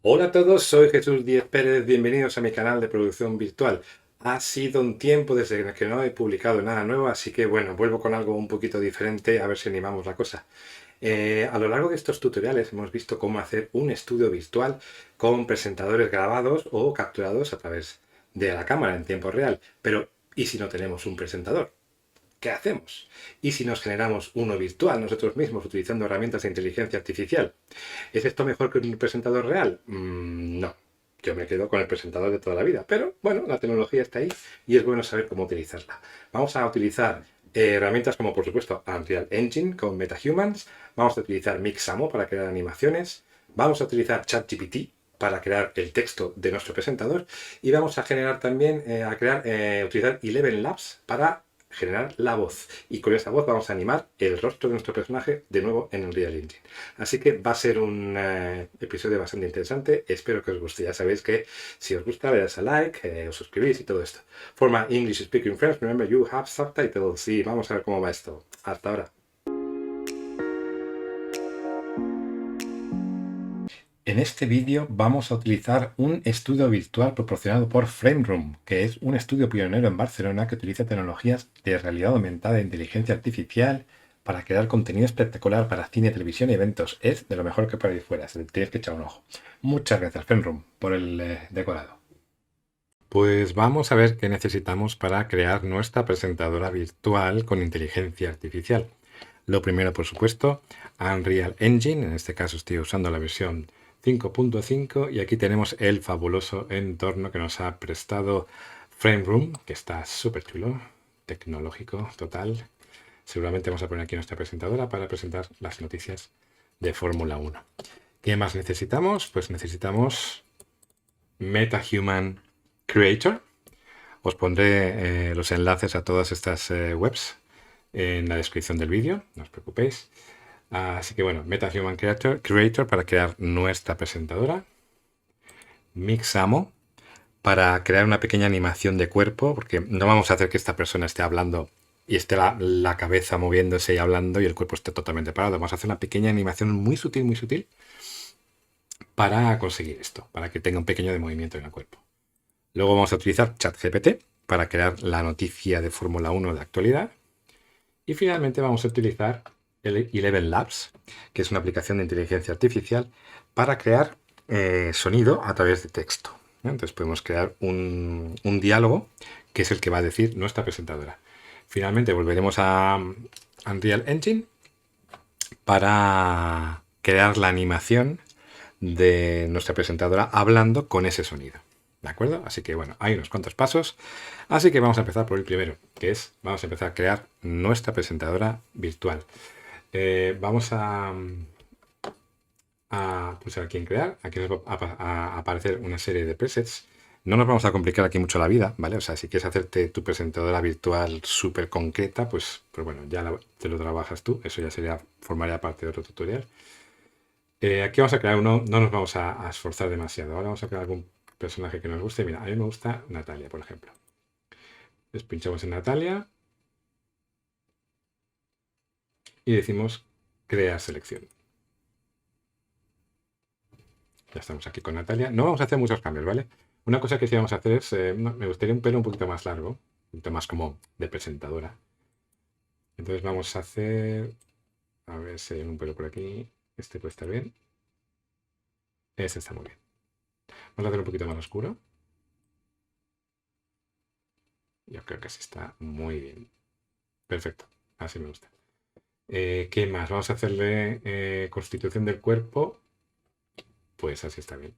Hola a todos, soy Jesús Díez Pérez, bienvenidos a mi canal de producción virtual. Ha sido un tiempo desde que no he publicado nada nuevo, así que bueno, vuelvo con algo un poquito diferente a ver si animamos la cosa. A lo largo de estos tutoriales hemos visto cómo hacer un estudio virtual con presentadores grabados o capturados a través de la cámara en tiempo real. Pero, ¿y si no tenemos un presentador? ¿Qué hacemos? ¿Y si nos generamos uno virtual nosotros mismos utilizando herramientas de inteligencia artificial? ¿Es esto mejor que un presentador real? No. Yo me quedo con el presentador de toda la vida. Pero bueno, la tecnología está ahí y es bueno saber cómo utilizarla. Vamos a utilizar herramientas como por supuesto Unreal Engine con MetaHumans. Vamos a utilizar Mixamo para crear animaciones. Vamos a utilizar ChatGPT para crear el texto de nuestro presentador. Y vamos a generar también, utilizar Eleven Labs para generar la voz. Y con esa voz vamos a animar el rostro de nuestro personaje de nuevo en Unreal Engine. Así que va a ser un episodio bastante interesante. Espero que os guste. Ya sabéis que si os gusta, le das a like, os suscribís y todo esto. For my English speaking friends, remember you have subtitles. Sí, vamos a ver cómo va esto. Hasta ahora. En este vídeo vamos a utilizar un estudio virtual proporcionado por FrameRoom, que es un estudio pionero en Barcelona que utiliza tecnologías de realidad aumentada e inteligencia artificial para crear contenido espectacular para cine, televisión y eventos. Es de lo mejor que por ahí fuera, se tienes que echar un ojo. Muchas gracias, FrameRoom, por el decorado. Pues vamos a ver qué necesitamos para crear nuestra presentadora virtual con inteligencia artificial. Lo primero, por supuesto, Unreal Engine. En este caso estoy usando la versión 5.5 y aquí tenemos el fabuloso entorno que nos ha prestado FrameRoom, que está súper chulo, tecnológico, total. Seguramente vamos a poner aquí nuestra presentadora para presentar las noticias de Fórmula 1. ¿Qué más necesitamos? Pues necesitamos MetaHuman Creator. Os pondré los enlaces a todas estas webs en la descripción del vídeo, no os preocupéis. Así que bueno, MetaHuman Creator para crear nuestra presentadora. Mixamo para crear una pequeña animación de cuerpo, porque no vamos a hacer que esta persona esté hablando y esté la cabeza moviéndose y hablando y el cuerpo esté totalmente parado. Vamos a hacer una pequeña animación muy sutil, para conseguir esto, para que tenga un pequeño de movimiento en el cuerpo. Luego vamos a utilizar ChatGPT para crear la noticia de Fórmula 1 de actualidad. Y finalmente vamos a utilizar el Eleven Labs, que es una aplicación de inteligencia artificial para crear sonido a través de texto. Entonces podemos crear un diálogo que es el que va a decir nuestra presentadora. Finalmente volveremos a Unreal Engine para crear la animación de nuestra presentadora hablando con ese sonido. ¿De acuerdo? Así que bueno, hay unos cuantos pasos. Así que vamos a empezar por el primero, que es, vamos a empezar a crear nuestra presentadora virtual. Vamos a pulsar aquí en crear. Aquí nos va a aparecer una serie de presets. No nos vamos a complicar aquí mucho la vida, ¿vale? O sea, si quieres hacerte tu presentadora virtual súper concreta, pues bueno, ya te lo trabajas tú. Eso ya formaría parte de otro tutorial. Aquí vamos a crear uno, no nos vamos a esforzar demasiado. Ahora vamos a crear algún personaje que nos guste. Mira, a mí me gusta Natalia, por ejemplo. Les pinchamos en Natalia y decimos crear selección. Ya estamos aquí con Natalia. No vamos a hacer muchos cambios, ¿vale? Una cosa que sí vamos a hacer es, me gustaría un pelo un poquito más largo, un poquito más como de presentadora. Entonces vamos a hacer, a ver si hay un pelo por aquí. Este puede estar bien. Este está muy bien. Vamos a hacer un poquito más oscuro. Yo creo que así está muy bien. Perfecto, así me gusta. ¿Qué más? Vamos a hacerle constitución del cuerpo. Pues así está bien.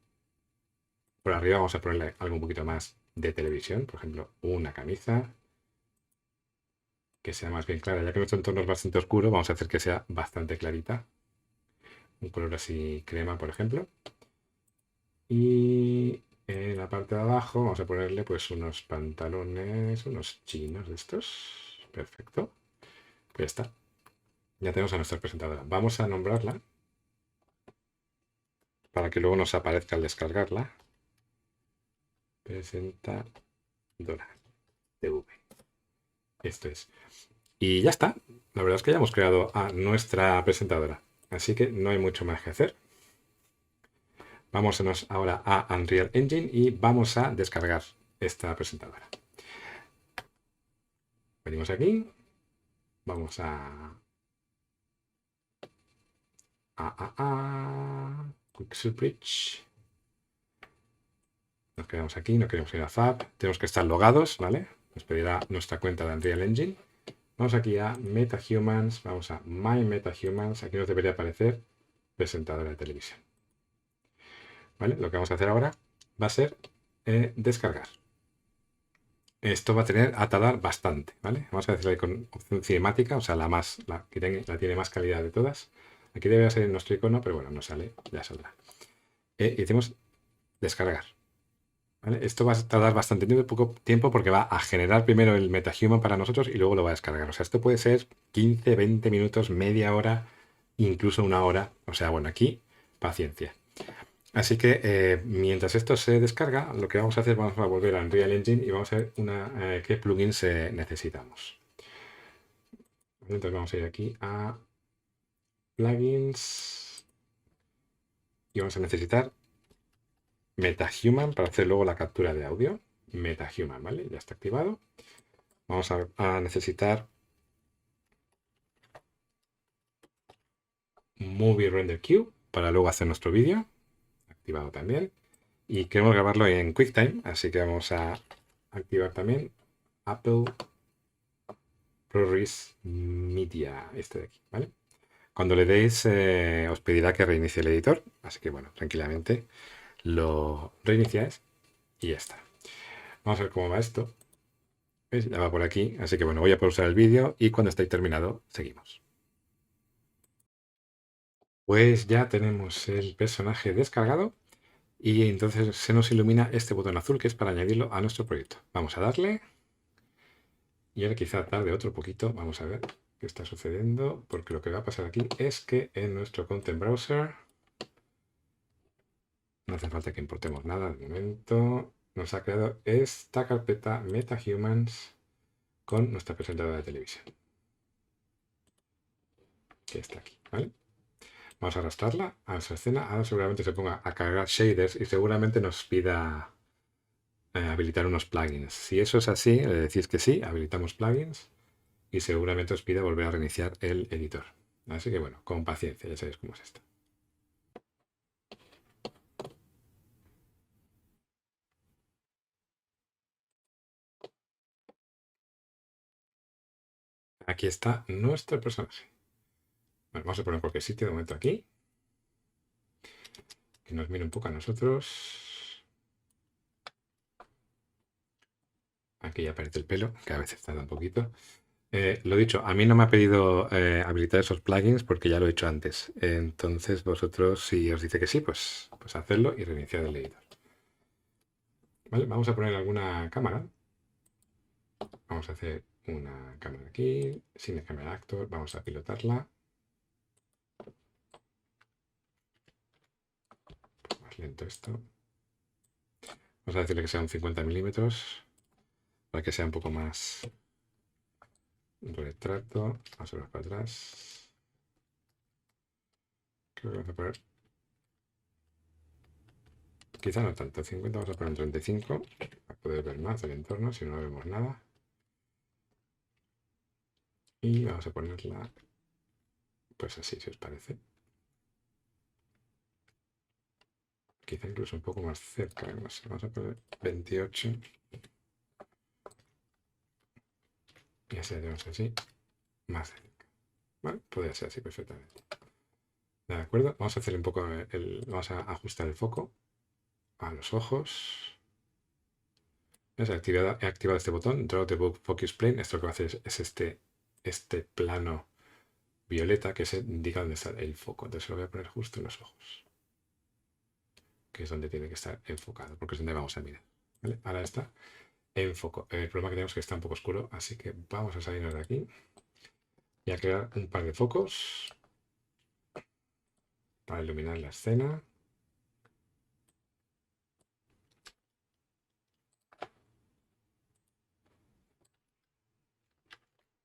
Por arriba vamos a ponerle algo un poquito más de televisión. Por ejemplo, una camisa que sea más bien clara. Ya que nuestro entorno es bastante oscuro, vamos a hacer que sea bastante clarita. Un color así crema, por ejemplo. Y en la parte de abajo vamos a ponerle pues unos pantalones, unos chinos de estos. Perfecto. Pues ya está. Ya tenemos a nuestra presentadora. Vamos a nombrarla para que luego nos aparezca al descargarla. Presentadora TV. Esto es. Y ya está. La verdad es que ya hemos creado a nuestra presentadora. Así que no hay mucho más que hacer. Vámonos ahora a Unreal Engine y vamos a descargar esta presentadora. Venimos aquí, vamos a Quixel Bridge. Nos quedamos aquí, no queremos ir a Fab, tenemos que estar logados, ¿vale? Nos pedirá nuestra cuenta de Unreal Engine. Vamos aquí a MetaHumans, vamos a My MetaHumans, aquí nos debería aparecer presentadora de televisión. ¿Vale? Lo que vamos a hacer ahora va a ser descargar. Esto va a tardar bastante, ¿vale? Vamos a decirle con opción cinemática, o sea, la que tiene más calidad de todas. Aquí debe salir nuestro icono, pero bueno, no sale, ya saldrá. Y decimos descargar. ¿Vale? Esto va a tardar bastante poco tiempo porque va a generar primero el MetaHuman para nosotros y luego lo va a descargar. O sea, esto puede ser 15, 20 minutos, media hora, incluso una hora. O sea, bueno, aquí paciencia. Así que mientras esto se descarga, lo que vamos a hacer, vamos a volver a Unreal Engine y vamos a ver qué plugins necesitamos. Entonces vamos a ir aquí a plugins y vamos a necesitar MetaHuman para hacer luego la captura de audio. MetaHuman, ¿vale? Ya está activado. Vamos a necesitar Movie Render Queue para luego hacer nuestro vídeo. Activado también. Y queremos grabarlo en QuickTime, así que vamos a activar también Apple ProRes Media, este de aquí, ¿vale? Cuando le deis os pedirá que reinicie el editor, así que bueno, tranquilamente lo reiniciáis y ya está. Vamos a ver cómo va esto. ¿Veis? Ya va por aquí, así que bueno, voy a pausar el vídeo y cuando esté terminado, seguimos. Pues ya tenemos el personaje descargado y entonces se nos ilumina este botón azul que es para añadirlo a nuestro proyecto. Vamos a darle y ahora quizá tarde otro poquito, vamos a ver qué está sucediendo, porque lo que va a pasar aquí es que en nuestro Content Browser no hace falta que importemos nada de momento. Nos ha creado esta carpeta MetaHumans con nuestra presentadora de televisión, que está aquí, ¿vale? Vamos a arrastrarla a nuestra escena. Ahora seguramente se ponga a cargar shaders y seguramente nos pida habilitar unos plugins. Si eso es así, le decís que sí, habilitamos plugins y seguramente os pida volver a reiniciar el editor. Así que bueno, con paciencia, ya sabéis cómo es esto. Aquí está nuestro personaje. Bueno, vamos a poner cualquier sitio de momento aquí. Que nos mire un poco a nosotros. Aquí ya aparece el pelo, que a veces tarda un poquito. Lo dicho, a mí no me ha pedido habilitar esos plugins porque ya lo he hecho antes. Entonces vosotros, si os dice que sí, pues hacedlo y reiniciar el editor. Vale, vamos a poner alguna cámara. Vamos a hacer una cámara aquí, sin cámara actor, vamos a pilotarla. Más lento esto. Vamos a decirle que sea un 50 milímetros para que sea un poco más retrato. Vamos a ver para atrás. Creo que vamos a poner, quizá no tanto, 50, vamos a poner un 35 para poder ver más del entorno si no vemos nada. Y vamos a ponerla pues así, si os parece. Quizá incluso un poco más cerca, no sé, vamos a poner 28. Y así la tenemos así, más cerca. Vale, podría ser así perfectamente. ¿De acuerdo? Vamos a hacer un poco vamos a ajustar el foco a los ojos. He activado este botón, Draw the Book Focus Plane. Esto lo que va a hacer es este plano violeta que se indica dónde está el foco. Entonces lo voy a poner justo en los ojos, que es donde tiene que estar enfocado, porque es donde vamos a mirar. ¿Vale? Ahora está en foco. El problema que tenemos es que está un poco oscuro, así que vamos a salirnos de aquí y a crear un par de focos para iluminar la escena.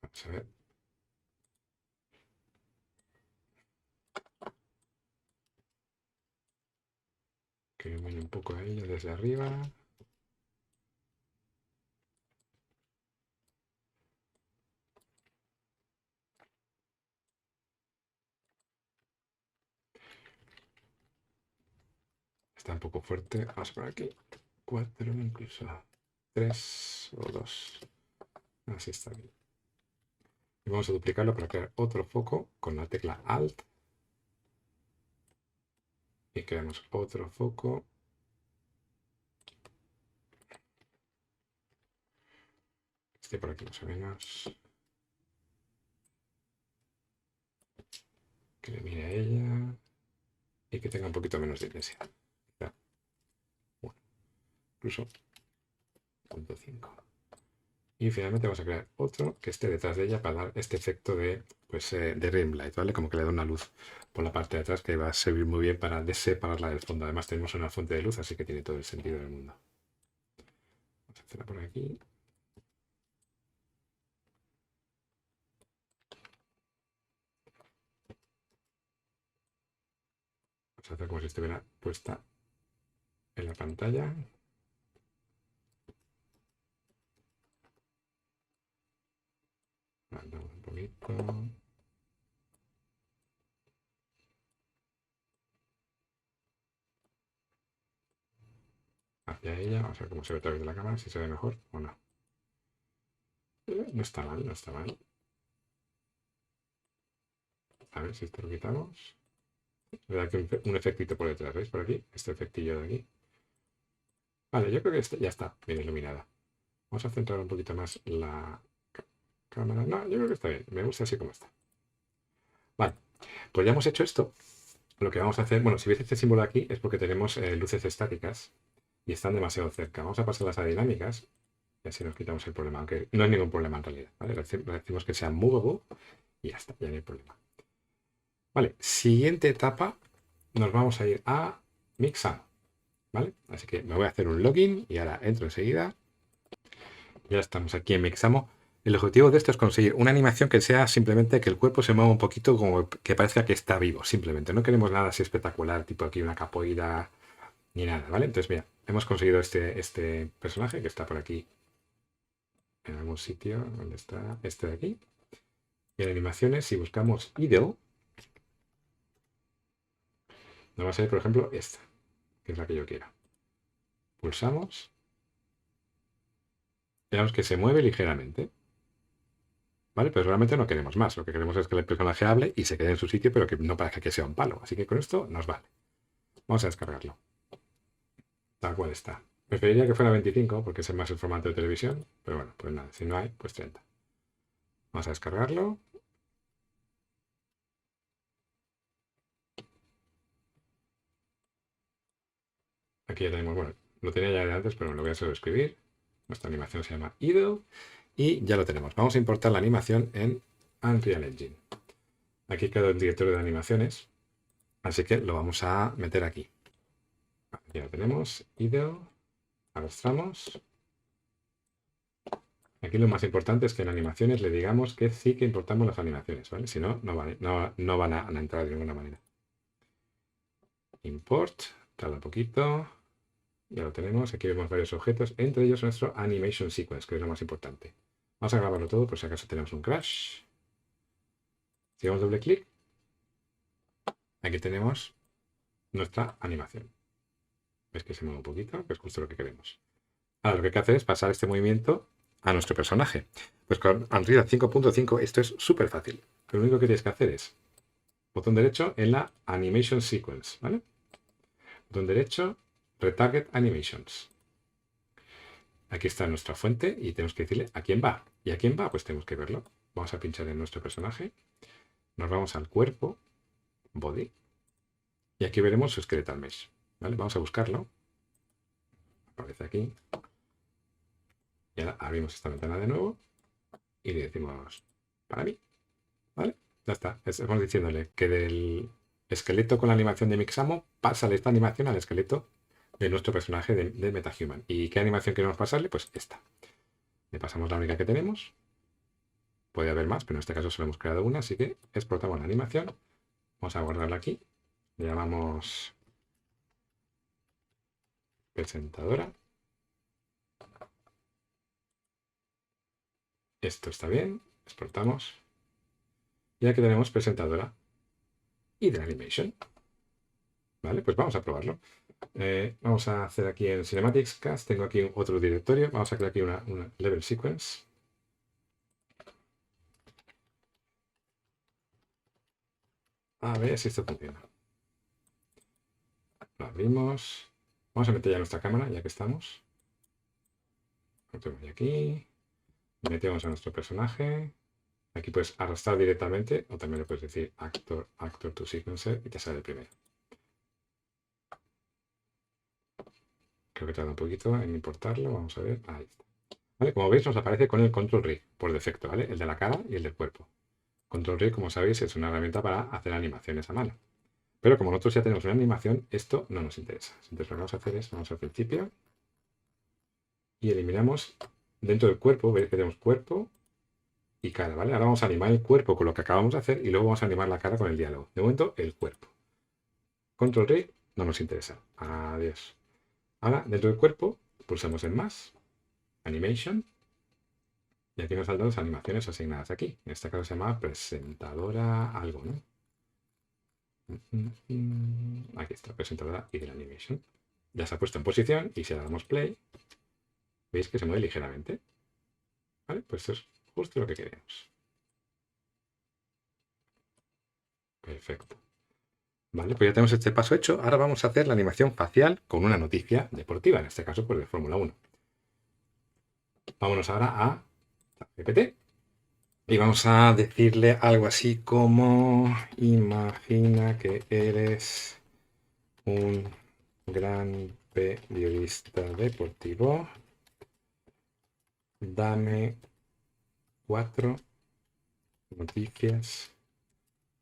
Vamos a ver. Que ilumine un poco a ella desde arriba. Está un poco fuerte. Vamos a poner aquí 4, incluso 3 o 2. Así está bien. Y vamos a duplicarlo para crear otro foco con la tecla Alt. Y creamos otro foco. Este por aquí más o menos. Que le mire a ella. Y que tenga un poquito menos de intensidad. Bueno, incluso 0.5. Y finalmente vamos a crear otro que esté detrás de ella para dar este efecto de, pues, de rim light, ¿vale? Como que le da una luz por la parte de atrás que va a servir muy bien para separarla del fondo. Además tenemos una fuente de luz, así que tiene todo el sentido del mundo. Vamos a hacerla por aquí. Vamos a hacer como si estuviera puesta en la pantalla. Mandamos un poquito. Hacia ella. Vamos a ver cómo se ve a través de la cámara, si se ve mejor o no. No está mal, no está mal. A ver si esto lo quitamos. Le da aquí un efectito por detrás, ¿veis? Por aquí, este efectillo de aquí. Vale, yo creo que ya está bien iluminada. Vamos a centrar un poquito más la cámara. No, yo creo que está bien. Me gusta así como está. Vale, pues ya hemos hecho esto. Lo que vamos a hacer, bueno, si veis este símbolo aquí es porque tenemos luces estáticas y están demasiado cerca. Vamos a pasarlas a dinámicas y así nos quitamos el problema, aunque no hay ningún problema en realidad. ¿Vale? Le decimos que sea movable y ya está, ya no hay problema. Vale, siguiente etapa, nos vamos a ir a Mixamo. ¿Vale? Así que me voy a hacer un login y ahora entro enseguida. Ya estamos aquí en Mixamo. El objetivo de esto es conseguir una animación que sea simplemente que el cuerpo se mueva un poquito, como que parezca que está vivo, simplemente. No queremos nada así espectacular, tipo aquí una capoeira ni nada, ¿vale? Entonces, mira, hemos conseguido este personaje que está por aquí en algún sitio. ¿Dónde está? Este de aquí. Y en animaciones, si buscamos idle, nos va a salir, por ejemplo, esta, que es la que yo quiero. Pulsamos. Veamos que se mueve ligeramente. ¿Vale? Pero realmente no queremos más. Lo que queremos es que el personaje hable y se quede en su sitio, pero que no parezca que sea un palo. Así que con esto nos vale. Vamos a descargarlo. Tal cual está. Preferiría que fuera 25 porque es más el formato de televisión. Pero bueno, pues nada. Si no hay, pues 30. Vamos a descargarlo. Aquí ya tenemos, bueno, lo tenía ya de antes, pero lo voy a solo escribir. Nuestra animación se llama Idle. Y ya lo tenemos. Vamos a importar la animación en Unreal Engine. Aquí queda el directorio de animaciones. Así que lo vamos a meter aquí. Ya lo tenemos. Idle. Arrastramos. Aquí lo más importante es que en animaciones le digamos que sí que importamos las animaciones, ¿vale? Si no, no van a entrar de ninguna manera. Import, tarda un poquito. Ya lo tenemos. Aquí vemos varios objetos, entre ellos nuestro Animation Sequence, que es lo más importante. Vamos a grabarlo todo por si acaso tenemos un crash. Si damos doble clic, aquí tenemos nuestra animación. ¿Ves que se mueve un poquito? Que es justo lo que queremos. Ahora lo que hay que hacer es pasar este movimiento a nuestro personaje. Pues con Unreal 5.5 esto es súper fácil. Lo único que tienes que hacer es botón derecho en la Animation Sequence, ¿vale? Botón derecho, Retarget Animations. Aquí está nuestra fuente y tenemos que decirle a quién va. ¿Y a quién va? Pues tenemos que verlo. Vamos a pinchar en nuestro personaje. Nos vamos al cuerpo, Body. Y aquí veremos su Skeletal Mesh. ¿Vale? Vamos a buscarlo. Aparece aquí. Y ahora abrimos esta ventana de nuevo y le decimos para mí. ¿Vale? Ya está. Estamos diciéndole que del esqueleto con la animación de Mixamo, pásale esta animación al esqueleto de nuestro personaje de MetaHuman. ¿Y qué animación queremos pasarle? Pues esta. Le pasamos la única que tenemos. Puede haber más, pero en este caso solo hemos creado una, así que exportamos la animación. Vamos a guardarla aquí. Le llamamos presentadora. Esto está bien, exportamos. Y aquí tenemos presentadora y de animation. Vale, pues vamos a probarlo. Vamos a hacer aquí en Cinematics Cast. Tengo aquí otro directorio. Vamos a crear aquí una level sequence. A ver si esto funciona. Lo abrimos. Vamos a meter ya nuestra cámara, ya que estamos. Lo tenemos aquí. Metemos a nuestro personaje. Aquí puedes arrastrar directamente, o también le puedes decir actor to sequencer y te sale el primero. Creo que tarda un poquito en importarlo. Vamos a ver. Ahí está. ¿Vale? Como veis, nos aparece con el control rig por defecto, ¿vale? El de la cara y el del cuerpo. Control rig, como sabéis, es una herramienta para hacer animaciones a mano. Pero como nosotros ya tenemos una animación, esto no nos interesa. Entonces lo que vamos a hacer es, vamos al principio y eliminamos dentro del cuerpo, veis que tenemos cuerpo y cara, ¿vale? Ahora vamos a animar el cuerpo con lo que acabamos de hacer y luego vamos a animar la cara con el diálogo. De momento, el cuerpo. Control rig no nos interesa. Adiós. Ahora, dentro del cuerpo, pulsamos en más, animation, y aquí nos saldrán las animaciones asignadas aquí. En este caso se llama presentadora algo, ¿no? Aquí está, presentadora y de la animation. Ya se ha puesto en posición y si le damos play, veis que se mueve ligeramente. ¿Vale? Pues esto es justo lo que queremos. Perfecto. Vale, pues ya tenemos este paso hecho. Ahora vamos a hacer la animación facial con una noticia deportiva, en este caso pues de Fórmula 1. Vámonos ahora a ChatGPT. Y vamos a decirle algo así como: imagina que eres un gran periodista deportivo. Dame 4 noticias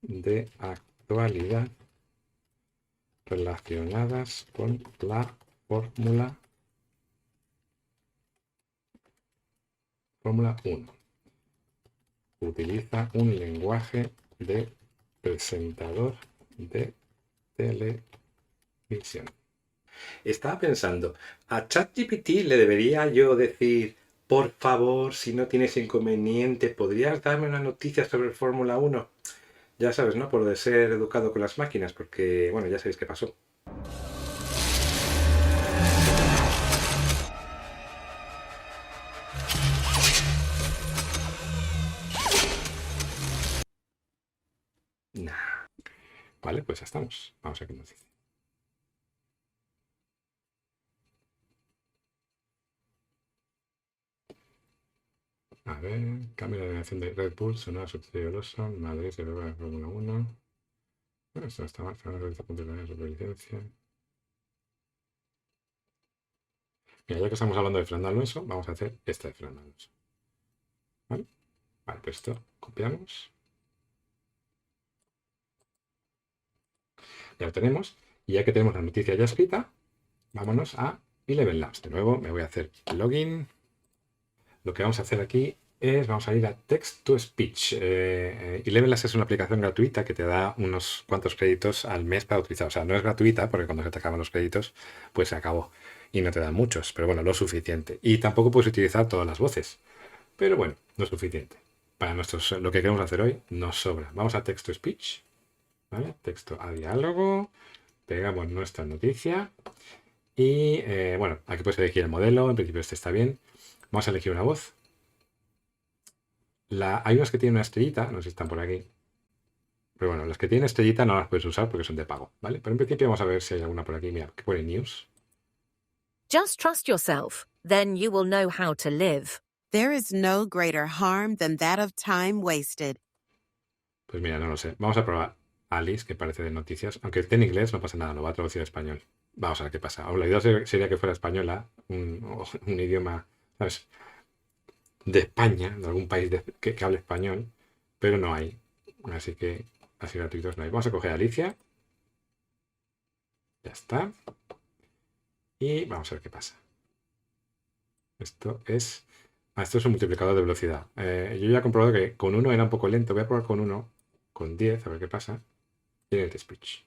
de actualidad relacionadas con la Fórmula 1. Utiliza un lenguaje de presentador de televisión. Estaba pensando, a ChatGPT le debería yo decir: por favor, si no tienes inconveniente, ¿podrías darme una noticia sobre Fórmula 1? Ya sabes, ¿no? Por de ser educado con las máquinas, porque, bueno, ya sabéis qué pasó. Nah. Vale, pues ya estamos. Vamos a ver qué nos dice. A ver, cambio de dirección de Red Bull, sonora subsidio Lawson, Madrid se ve la Fórmula 1. Bueno, esto está mal, Fernando realiza puntos de superlicencia. Mira, ya que estamos hablando de Fernando Alonso, vamos a hacer esta de Fernando Alonso. ¿Vale? Vale, pues esto copiamos. Ya lo tenemos. Y ya que tenemos la noticia ya escrita, vámonos a Eleven Labs. De nuevo me voy a hacer login. Lo que vamos a hacer aquí es, vamos a ir a Text to Speech. Eleven Labs es una aplicación gratuita que te da unos cuantos créditos al mes para utilizar. O sea, no es gratuita porque cuando se te acaban los créditos, pues se acabó. Y no te dan muchos, pero bueno, lo suficiente. Y tampoco puedes utilizar todas las voces. Pero bueno, lo suficiente. Para lo que queremos hacer hoy nos sobra. Vamos a Text to Speech. ¿Vale? Texto a diálogo. Pegamos nuestra noticia. Y bueno, aquí puedes elegir el modelo. En principio este está bien. Vamos a elegir una voz. Hay unas que tienen una estrellita, no sé si están por aquí. Pero bueno, las que tienen estrellita no las puedes usar porque son de pago, ¿vale? Pero en principio vamos a ver si hay alguna por aquí. Mira, que pone News. Just trust yourself, then you will know how to live. There is no greater harm than that of time wasted. Pues mira, no lo sé. Vamos a probar Alice, que parece de noticias. Aunque esté en inglés, no pasa nada, lo va a traducir a español. Vamos a ver qué pasa. La idea sería que fuera española, un idioma, ¿sabes?, de España, de algún país que hable español, pero no hay. Así que así gratuitos no hay. Vamos a coger a Alicia. Ya está. Y vamos a ver qué pasa. Esto es un multiplicador de velocidad. Yo ya he comprobado que con 1 era un poco lento. Voy a probar con 1, con 10, a ver qué pasa. Y en el speech.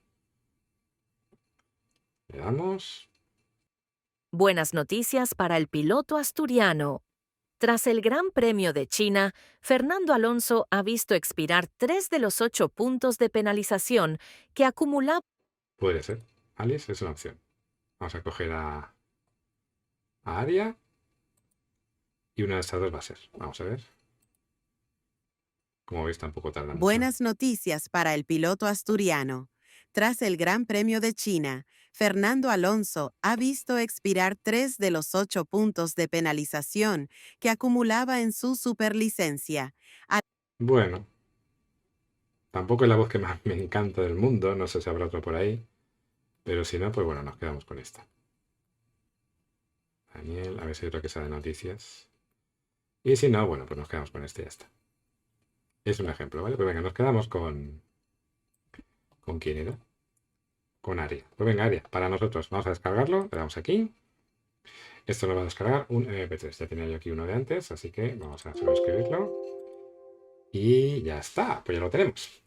Le damos. Buenas noticias para el piloto asturiano. Tras el Gran Premio de China, Fernando Alonso ha visto expirar 3 de los 8 puntos de penalización que acumulaba. Puede ser. Alice es una opción. Vamos a coger a Aria. Y una de estas dos va a ser. Vamos a ver. Como veis, tampoco tarda mucho. Buenas noticias para el piloto asturiano. Tras el Gran Premio de China, Fernando Alonso ha visto expirar 3 de los 8 puntos de penalización que acumulaba en su superlicencia. Bueno, tampoco es la voz que más me encanta del mundo. No sé si habrá otro por ahí. Pero si no, pues bueno, nos quedamos con esta. Daniel, a ver si hay otro que sea de noticias. Y si no, bueno, pues nos quedamos con este y ya está. Es un ejemplo, ¿vale? Pues venga, nos quedamos con... ¿Con quién era? Con Aria. Pues venga, Aria, para nosotros. Vamos a descargarlo. Le damos aquí. Esto nos va a descargar un MP3. Ya tenía yo aquí uno de antes, así que vamos a suscribirlo. Y ya está, pues ya lo tenemos.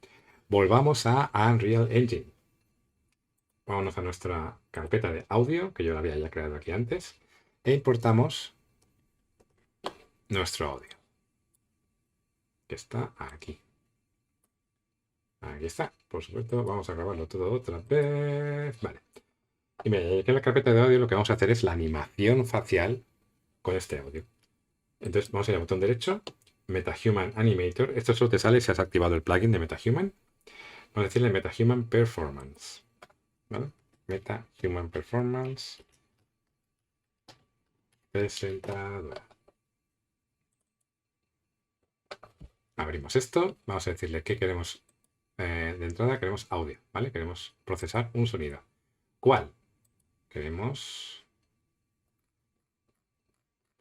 Volvamos a Unreal Engine. Vámonos a nuestra carpeta de audio, que yo la había ya creado aquí antes. E importamos nuestro audio, que está aquí. Aquí está, por supuesto, vamos a grabarlo todo otra vez. Vale. Y mira, aquí en la carpeta de audio lo que vamos a hacer es la animación facial con este audio. Entonces vamos a ir al botón derecho, MetaHuman Animator. Esto solo te sale si has activado el plugin de MetaHuman. Vamos a decirle MetaHuman Performance. ¿Vale? MetaHuman Performance. Presentadora. Abrimos esto. Vamos a decirle que queremos. De entrada queremos audio, ¿vale? Queremos procesar un sonido. ¿Cuál? Queremos...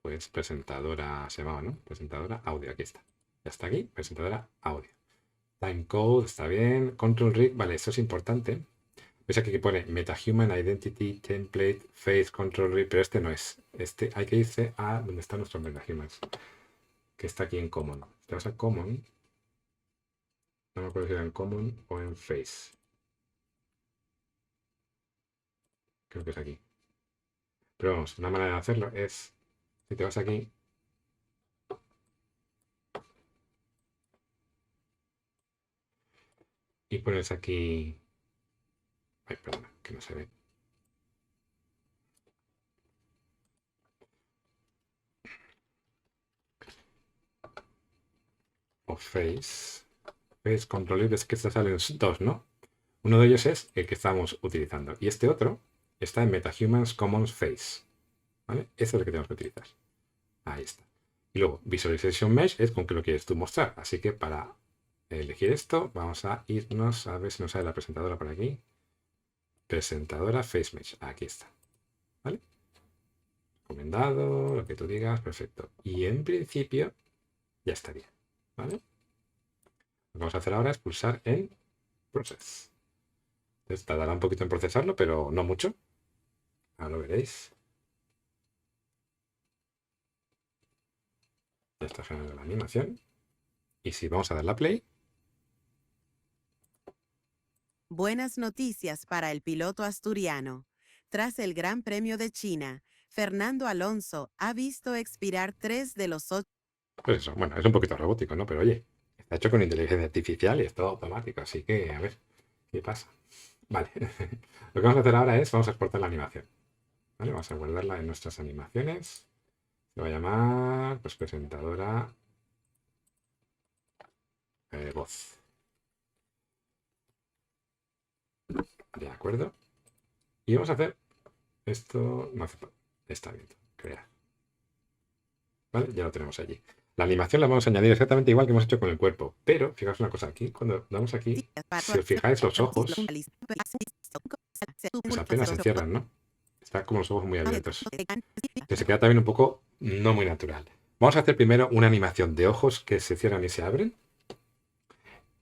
Pues presentadora se llamaba, ¿no? Presentadora audio, aquí está. Ya está aquí, presentadora audio. Timecode, está bien. Control Rig, vale, esto es importante. Ves aquí que pone MetaHuman Identity Template Face Control Rig, pero este no es. Este hay que irse a donde están nuestros MetaHumans, que está aquí en Common. Te vas a Common. No me acuerdo si era en Common o en Face. Creo que es aquí. Pero vamos, una manera de hacerlo es, si te vas aquí, y pones aquí... Ay, perdona, que no se ve. O Face. Face Control, ves que te salen dos, ¿no? Uno de ellos es el que estamos utilizando. Y este otro está en MetaHumans Commons Face. ¿Vale? Este es el que tenemos que utilizar. Ahí está. Y luego, Visualization Mesh es con que lo quieres tú mostrar. Así que para elegir esto, vamos a irnos a ver si nos sale la presentadora por aquí. Presentadora Face Mesh. Aquí está. ¿Vale? Recomendado, lo que tú digas, perfecto. Y en principio, ya estaría. ¿Vale? Lo que vamos a hacer ahora es pulsar en Process. Entonces, tardará un poquito en procesarlo, pero no mucho. Ahora lo veréis. Ya está generando la animación. Y si vamos a dar la play. Buenas noticias para el piloto asturiano. Tras el Gran Premio de China, Fernando Alonso ha visto expirar 3 de los 8. Pues eso, bueno, es un poquito robótico, ¿no? Pero oye, está hecho con inteligencia artificial y es todo automático. Así que, a ver, ¿qué pasa? Vale. Lo que vamos a hacer ahora es, vamos a exportar la animación. ¿Vale? Vamos a guardarla en nuestras animaciones. Se va a llamar, pues, presentadora voz. De acuerdo. Y vamos a hacer esto. No hace falta. Está bien. Crear. ¿Vale? Ya lo tenemos allí. La animación la vamos a añadir exactamente igual que hemos hecho con el cuerpo. Pero, fijaos una cosa, aquí, cuando damos aquí, si os fijáis los ojos, pues apenas se cierran, ¿no? Están como los ojos muy abiertos. Que se queda también un poco no muy natural. Vamos a hacer primero una animación de ojos que se cierran y se abren.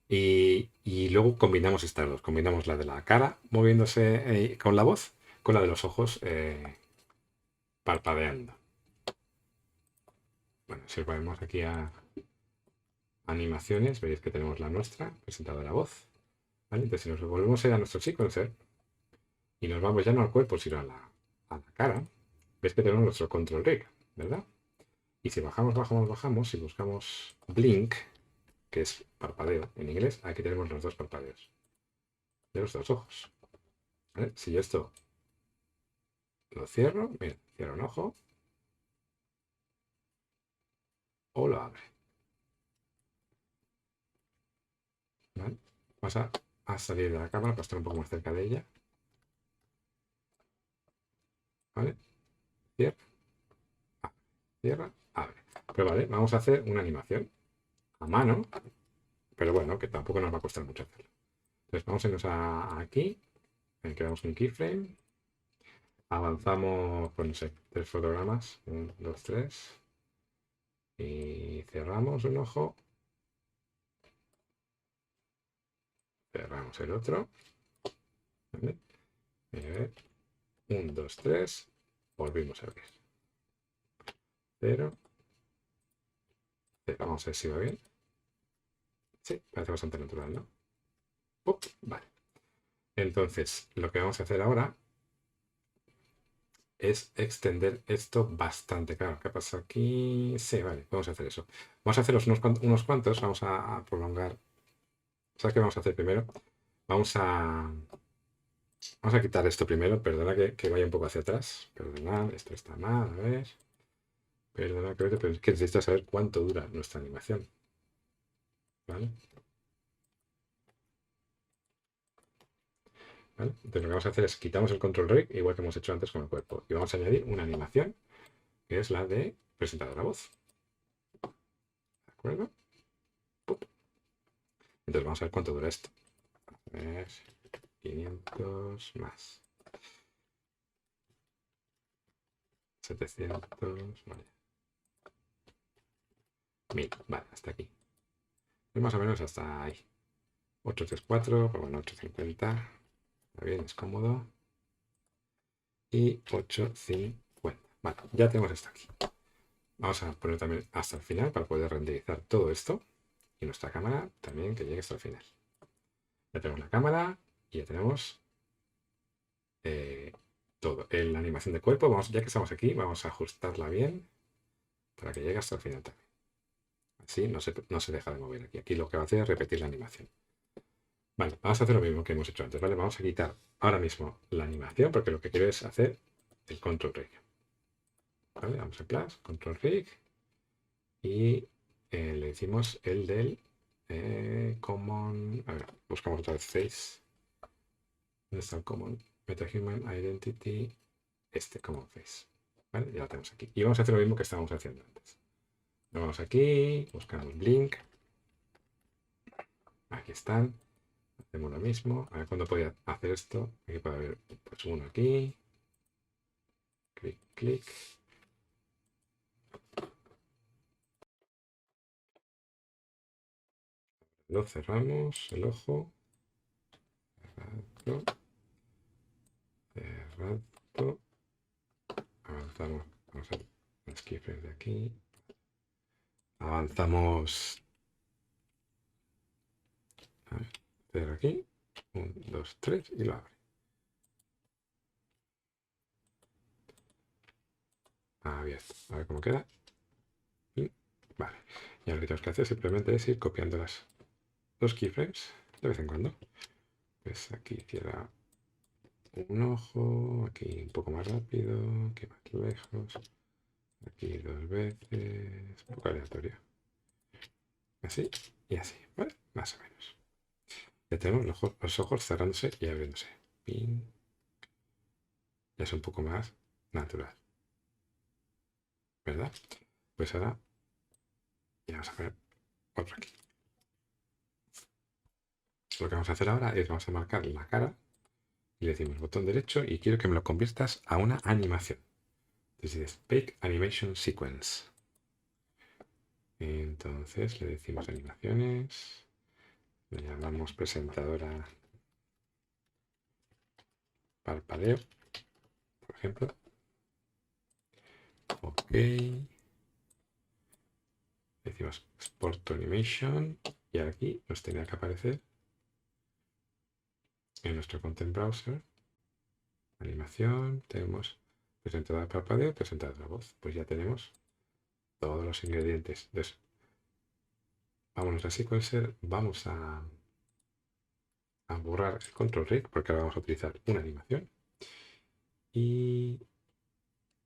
Y luego combinamos estas dos. Combinamos la de la cara moviéndose con la voz con la de los ojos parpadeando. Bueno, si ponemos aquí a animaciones, veréis que tenemos la nuestra, presentadora voz. ¿Vale? Entonces, si nos volvemos a ir a nuestro sequencer y nos vamos ya no al cuerpo, sino a la cara, ves que tenemos nuestro control rig, ¿verdad? Y si bajamos y buscamos blink, que es parpadeo en inglés, aquí tenemos los dos parpadeos de los dos ojos. ¿Vale? Si yo esto lo cierro, mira, cierro un ojo o lo abre. ¿Vale? Vamos a salir de la cámara para estar un poco más cerca de ella. ¿Vale? Cierra, abre, cierra, abre. Pero vale, vamos a hacer una animación a mano, pero bueno, que tampoco nos va a costar mucho hacerlo. Entonces vamos a irnos aquí, creamos un keyframe, avanzamos, pues no sé, 3 fotogramas, 1, 2, 3, y cerramos un ojo, cerramos el otro, ¿vale? 1, 2, 3, volvimos a abrir. 0, vamos a ver si va bien. Sí, parece bastante natural, ¿no? Vale. Entonces, lo que vamos a hacer ahora es extender esto bastante. Claro, ¿qué pasa aquí? Sí, vale, vamos a hacer eso. Vamos a hacer unos cuantos, vamos a prolongar. ¿Sabes qué vamos a hacer primero? Vamos a quitar esto primero. Perdona que vaya un poco hacia atrás. Perdona, esto está mal, a ver. Perdona, pero es que necesito saber cuánto dura nuestra animación. ¿Vale? ¿Vale? Entonces lo que vamos a hacer es quitamos el control rig, igual que hemos hecho antes con el cuerpo. Y vamos a añadir una animación, que es la de presentador a voz. ¿De acuerdo? Entonces vamos a ver cuánto dura esto. A ver, 500 más 700, vale. 1000, vale, hasta aquí. Y más o menos hasta ahí. 834, pues bueno, 850. Está bien, es cómodo. Y 850. Vale, ya tenemos esto aquí. Vamos a poner también hasta el final para poder renderizar todo esto. Y nuestra cámara también que llegue hasta el final. Ya tenemos la cámara y ya tenemos todo. En la animación de cuerpo, ya que estamos aquí, vamos a ajustarla bien para que llegue hasta el final también. Así no se deja de mover aquí. Aquí lo que va a hacer es repetir la animación. Vale, vamos a hacer lo mismo que hemos hecho antes, ¿vale? Vamos a quitar ahora mismo la animación porque lo que quiero es hacer el control rig. ¿Vale? Vamos a plus, control rig y le decimos el del common. A ver, buscamos otra vez face. ¿Dónde está el common? MetaHuman Identity, common face. ¿Vale? Ya lo tenemos aquí. Y vamos a hacer lo mismo que estábamos haciendo antes. Nos vamos aquí, buscamos blink. Aquí están. Hacemos lo mismo. A ver cuándo podía hacer esto. Aquí puede haber pues uno aquí. Clic, clic. Lo cerramos, el ojo. Cerrado. Cerrado. Avanzamos. Vamos a ver los keyframes de aquí. Avanzamos. A ver, cero aquí. 1, 2, 3 y lo abre. Abierto. A ver cómo queda. Y vale. Y ahora lo que tenemos que hacer simplemente es ir copiando los keyframes de vez en cuando. Pues aquí cierra un ojo, aquí un poco más rápido, aquí más lejos, aquí 2 veces, un poco aleatorio. Así y así, ¿vale? Más o menos. Ya tenemos los ojos cerrándose y abriéndose. Pin. Ya es un poco más natural. ¿Verdad? Pues ahora ya vamos a poner otro aquí. Lo que vamos a hacer ahora es vamos a marcar la cara y le decimos botón derecho y quiero que me lo conviertas a una animación. Entonces dices Make Animation Sequence. Entonces le decimos animaciones. Le llamamos presentadora parpadeo, por ejemplo. Ok. Decimos Export to Animation y aquí nos tenía que aparecer en nuestro Content Browser. Animación, tenemos presentadora parpadeo, presentadora voz. Pues ya tenemos todos los ingredientes. Entonces, vámonos a Sequencer, vamos a borrar el control rig porque ahora vamos a utilizar una animación. Y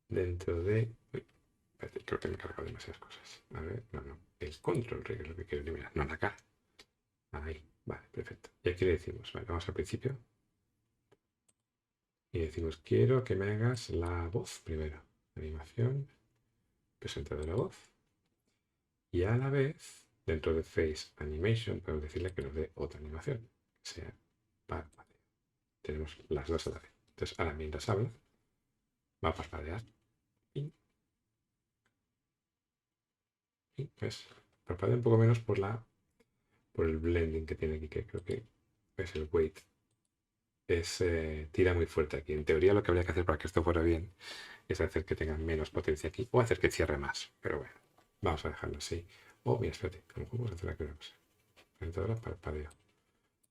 dentro de... Uy, espérate, creo que me he cargado demasiadas cosas. A ver, no. El control rig es lo que quiero eliminar, no la cara. Ahí, vale, perfecto. Y aquí le decimos, vale, vamos al principio. Y decimos, quiero que me hagas la voz primero. Animación, presentadora voz. Y a la vez, dentro de Face Animation, podemos decirle que nos dé otra animación, que sea parpadeo. Tenemos las dos a la vez. Entonces, ahora mientras habla, va a parpadear. Y ¿ves? Parpadea un poco menos por el blending que tiene aquí, que creo que es el weight. Tira muy fuerte aquí. En teoría lo que habría que hacer para que esto fuera bien es hacer que tenga menos potencia aquí o hacer que cierre más. Pero bueno, vamos a dejarlo así. Oh, mira, espérate, a lo mejor vamos a hacer aquí una cosa. Presentadora parpadeo.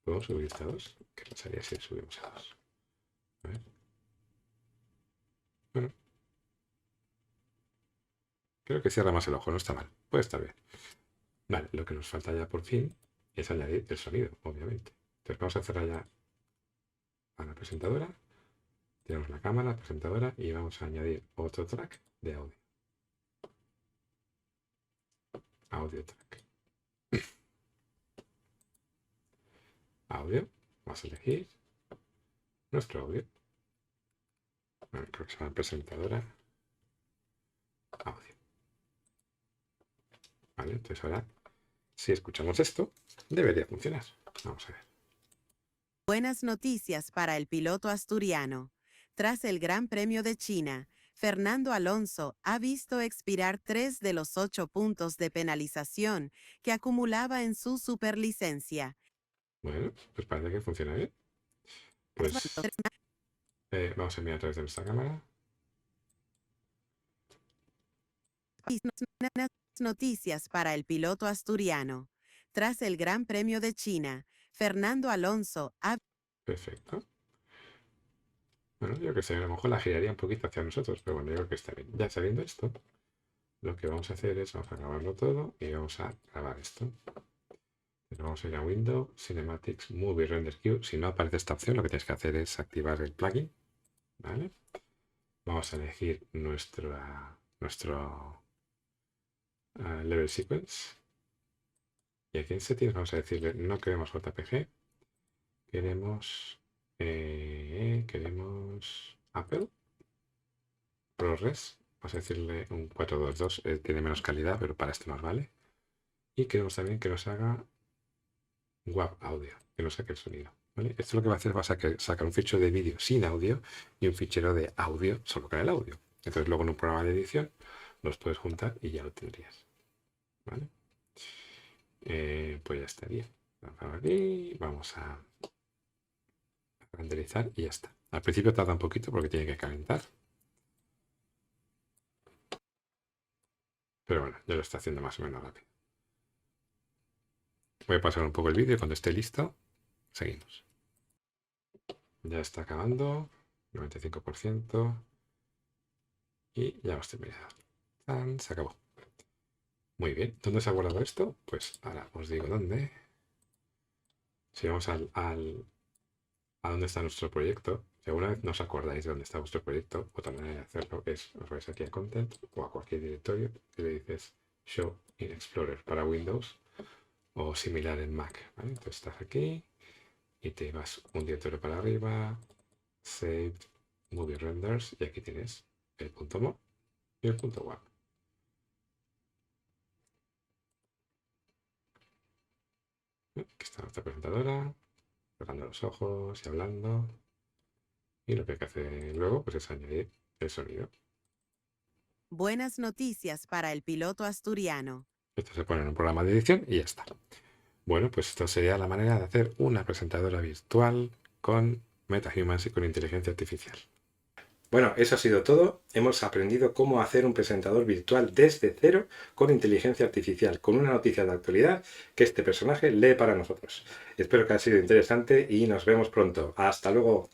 ¿Podemos subir a 2? ¿Qué pasaría si subimos a 2? A ver. Bueno. Creo que cierra más el ojo, no está mal. Puede estar bien. Vale, lo que nos falta ya por fin es añadir el sonido, obviamente. Entonces vamos a cerrar ya a la presentadora. Tenemos la cámara, la presentadora y vamos a añadir otro track de audio. Audio track. Audio. Vamos a elegir nuestro audio. Bueno, creo que se llama presentadora. Audio. Vale, entonces ahora, si escuchamos esto, debería funcionar. Vamos a ver. Buenas noticias para el piloto asturiano. Tras el Gran Premio de China, Fernando Alonso ha visto expirar 3 de los 8 puntos de penalización que acumulaba en su superlicencia. Bueno, pues parece que funciona bien. Pues vamos a enviar a través de nuestra cámara. Buenas noticias para el piloto asturiano. Tras el Gran Premio de China, Fernando Alonso ha... Perfecto. Bueno, yo que sé, a lo mejor la giraría un poquito hacia nosotros, pero bueno, yo creo que está bien. Ya sabiendo esto, lo que vamos a hacer es, vamos a grabarlo todo y vamos a grabar esto. Entonces vamos a ir a Windows, Cinematics, Movie Render Queue. Si no aparece esta opción, lo que tienes que hacer es activar el plugin. ¿Vale? Vamos a elegir nuestro level sequence. Y aquí en settings vamos a decirle, no queremos JPG, queremos Apple ProRes. Vamos a decirle un 422, tiene menos calidad, pero para esto nos vale. Y queremos también que nos haga WAV audio, que nos saque el sonido. ¿Vale? Esto lo que va a hacer va a sacar un fichero de vídeo sin audio y un fichero de audio solo con el audio. Entonces luego en un programa de edición los puedes juntar y ya lo tendrías. ¿Vale? Pues ya estaría. Vamos a renderizar y ya está. Al principio tarda un poquito porque tiene que calentar. Pero bueno, ya lo está haciendo más o menos rápido. Voy a pasar un poco el vídeo y cuando esté listo, seguimos. Ya está acabando, 95%. Y ya hemos terminado. ¡Tan! Se acabó. Muy bien. ¿Dónde se ha guardado esto? Pues ahora os digo dónde. Si vamos a dónde está nuestro proyecto, si alguna vez no os acordáis de dónde está vuestro proyecto, otra manera de hacerlo es, os vais aquí a Content o a cualquier directorio y le dices Show in Explorer para Windows o similar en Mac. ¿Vale? Entonces estás aquí y te vas un directorio para arriba, Saved, Movie Renders y aquí tienes el .mo y el .wav. Aquí está nuestra presentadora, cerrando los ojos y hablando. Y lo que hay que hacer luego pues es añadir el sonido. Buenas noticias para el piloto asturiano. Esto se pone en un programa de edición y ya está. Bueno, pues esto sería la manera de hacer una presentadora virtual con MetaHumans y con inteligencia artificial. Bueno, eso ha sido todo. Hemos aprendido cómo hacer un presentador virtual desde cero con inteligencia artificial, con una noticia de actualidad que este personaje lee para nosotros. Espero que haya sido interesante y nos vemos pronto. ¡Hasta luego!